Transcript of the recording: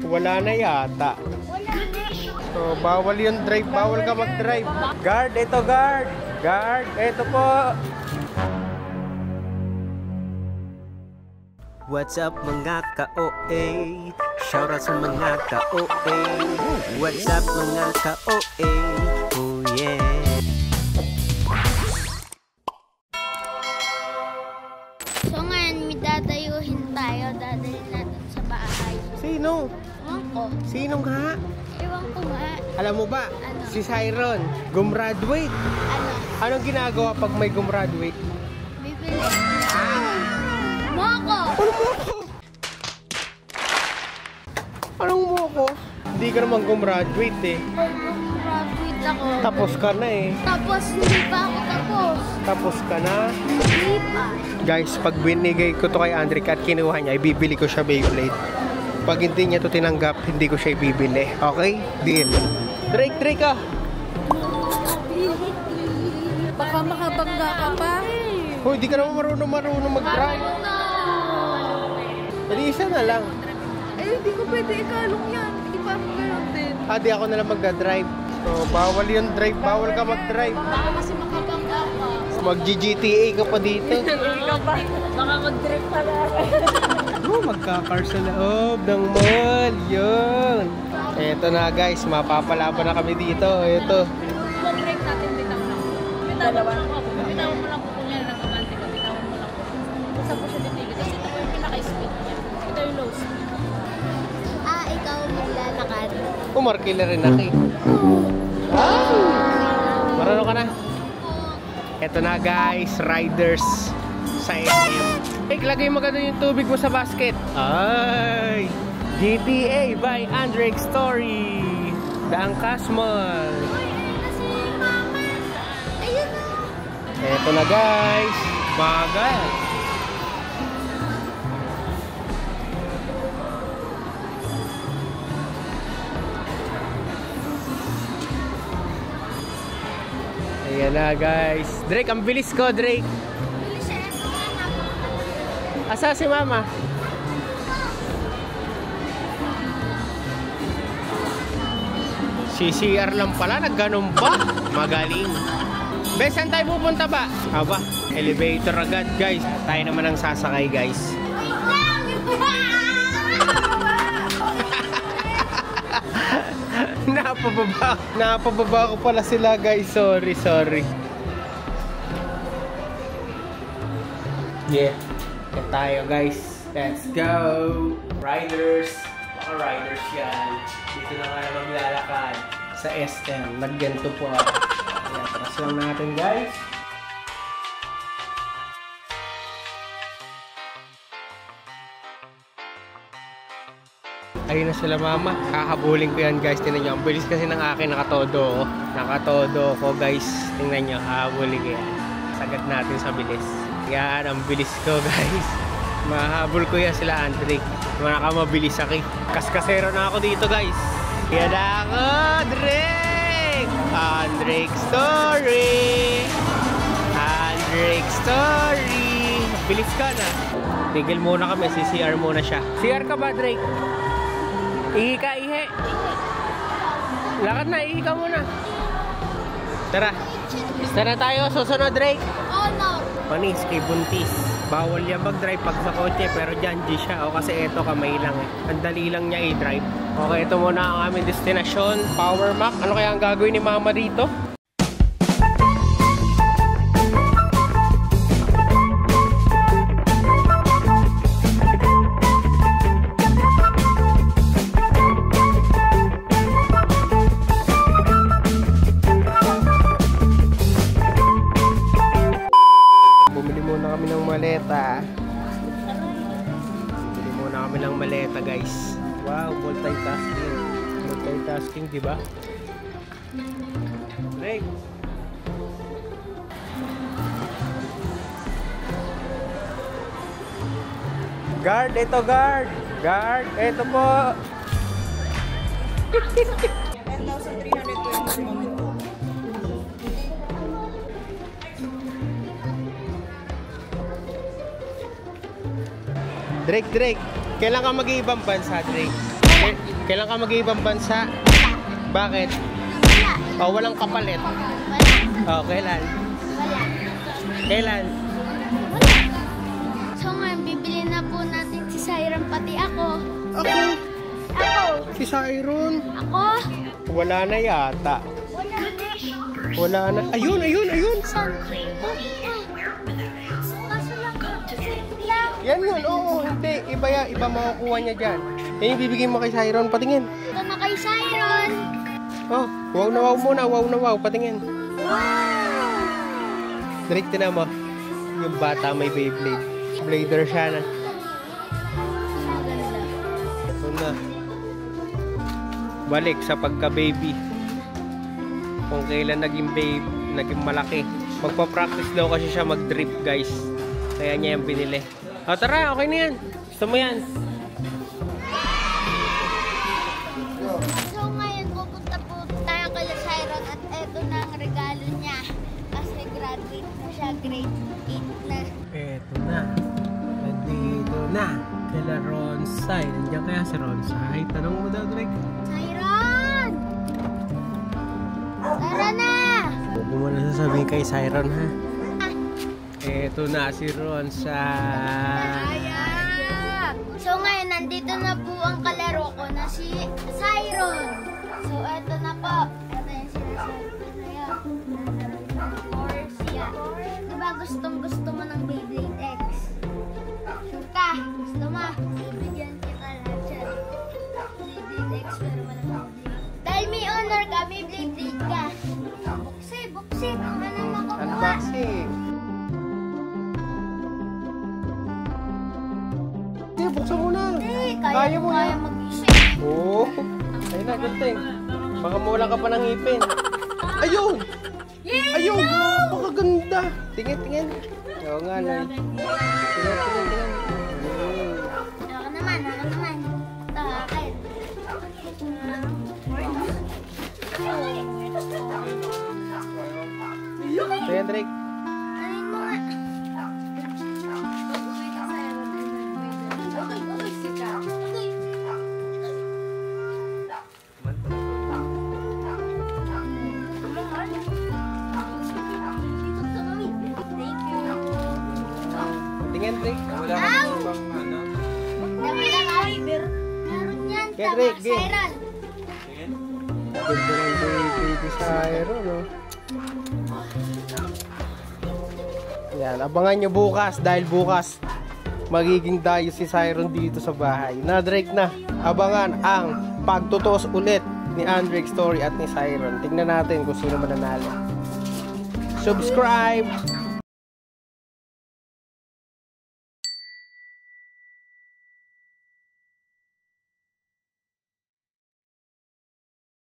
Wala na yata. So, bawal yung drive. Bawal ka mag-drive. Guard, ito guard. Guard, ito po. What's up mga ka-OA? Shoutout sa mga ka-OA. What's up mga ka-OA? Oh yeah. So ngayon, may dadayuhin tayo. Dadalhin natin sa bahay. Sino? Ewan ko. Sino nga? Ewan ko nga. Alam mo ba? Ano? Si Siron. Gumraduate. Ano? Anong ginagawa pag may gumraduate? Bibili. Moko! Anong mo ko? Hindi ka naman gumraduate eh. Graduate ako. Tapos ka na eh. Tapos hindi pa ako tapos. Tapos ka na. Hindi pa. Guys, pag binigay ko to kay Andrick at kinuha niya, ibibili ko siya Beyblade. Pag hindi niya to tinanggap, hindi ko siya ibibili. Okay? Deal. Drake ah! Baka makabangga ka pa. Hoy, di ka naman marunong mag-drive. Hindi isa na lang. Eh, hindi ko pwede ikalong yan. Hindi pa ako gano'n din. Di ako na lang magdadrive. So, bawal yung drive. Bawal ka mag-drive. Baka kasi makabangga ka. Mag-GTA ka pa dito. Ikaw ba? Baka mag-drive pala. Magka-car sa loob ng mall. Yun. Eto na guys, mapapalaban na kami dito. Eto. Mag-drive natin, bitawan ako. Bitawan mo lang po kung yan ang kamante ka. Bitawan mo lang po. Saan po siya dinilig? Kasi ito po yung pinaka-speed niya. Ito yung low speed. Ikaw maglalakad. Umarkila rin ako eh. Marunong ka na? Eto na guys, riders sa SM. Lagay mo gano'n yung tubig mo sa basket. Ay! GTA by Andrick Story. Dangkas Mall. Eto na guys. Bagal. Ayan na guys. Drake, ang bilis ko Drake. Asa si mama? CCR lang pala, nagganon pa. Magaling. Bes, saan tayo pupunta ba? Aba, elevator agad guys. Tayo naman ang sasakay guys. Napababa ko pala sila guys. Sorry. Yeah. Yan tayo guys. Let's go. Riders. Mga riders yan. Dito na nga maglalakad sa SM. Nagganto po. Ayan, taras lang natin guys. Ayun na sila mama. Kakabuling ko yan guys. Tingnan nyo. Ang bilis kasi ng akin nakatodo. Nakatodo ko guys. Tingnan nyo. Kakabuling ko yan. Sagat natin sa bilis. Yan. Ang bilis ko guys. Mahabol ko yan sila Andrick. Mabilis ako. Kaskasero na ako dito guys. Yan ako. Drake. Andrick Story. Andrick Story. Bilis ka na. Tigil muna kami. CCR muna siya. CR ka ba Drake? Ihi ka, ihi. Lakad na, ihi ka muna. Tara. Tara tayo, susunod Drake. Oh no. Panis, kay buntis. Bawal yan mag-drive pag sa kotse, pero dyan, G siya. O kasi eto, kamay lang eh. Ang dali lang niya i-drive. Okay, ito muna ang aming destinasyon. Power Mac. Ano kaya ang gagawin ni mama dito? Maleta guys. Wow, multitasking. Multitasking, di ba? Drake. Guard, ito guard. Guard, ito po. 10,320 momento. Drake. Kailan ka mag-iibang bansa, Drake? Kailan ka mag-ibang bansa? Bakit? Wala. Oh, walang kapalit. Wala. Oh, kailan? Wala. Kailan? Wala. So ngayon, bibili na po natin si Siren pati ako. Ako. Ako. Si Siren. Ako. Wala na yata. Wala. Wala na. Ayun, ayun, ayun. Kaso lang. Yan yun, oo. Hindi. Iba yan. Iba makukuha niya dyan. Yan yung bibigyan mo kay Siren. Patingin. Ito na kay Siren. Oh, wow na wow muna. Wow na wow. Patingin. Wow. Direct na mo. Yung bata may Beyblade. Blader siya na. Ito na. Balik sa pagka-baby. Kung kailan naging babe, naging malaki. Magpa-practice daw kasi siya mag-drip, guys. Kaya niya yung binili. O tara, okay na yan. Gusto mo yan? So ngayon pupunta po tayo kay Siren at eto na ang regalo niya. Kasi graduate na siya, grade 8 na. Eto na. Nandito na. Kila Ronsay. Nandiyan kaya si Ronsay? Tanong mo daw, Drake. Siren! Tara na! Huwag mo na sasabihin kay Siren, ha? Ah, Eto na si Ronsay. so ngayon, nandito na po ang kalaro ko na si Siren. So eto na po. Eto yung sinasabi ko na yun. Horse yan. Diba gustong gusto mo ng Beyblade X? Sure ka? Gusto mo? Ibigyan kita lahat siya. Beyblade X pero walang Beyblade. Dahil may honor ka, may Beyblade ka. Buksi, buksi. Ang ano makukuha. Unboxing. Sige, buksan mo na. Hindi, Kaya kaya mo mo yan. mag-isip. Oo. Ayun na, gunting. Baka mawala ka pa ng ngipin. Ayun! Ayun! Napakaganda! Tingin, tingin. Oo nga, Nay. Tingin, tingin, tingin. Ako naman, ako naman. Ito, akin. Tingin, Drake. Anin mo nga. Thank you. Tingin, Drake. Wala ka bang ano? Dami lang ay. Meron yan. Get Tama, Rick, get. Siren. Ganda ng baby Siren, no? Yan, abangan nyo bukas dahil bukas magiging dayo si Siren dito sa bahay. Na Drake na, abangan ang pagtutos ulit ni Andrek Story at ni Siren. Tingnan natin kung sino mananalo. Subscribe!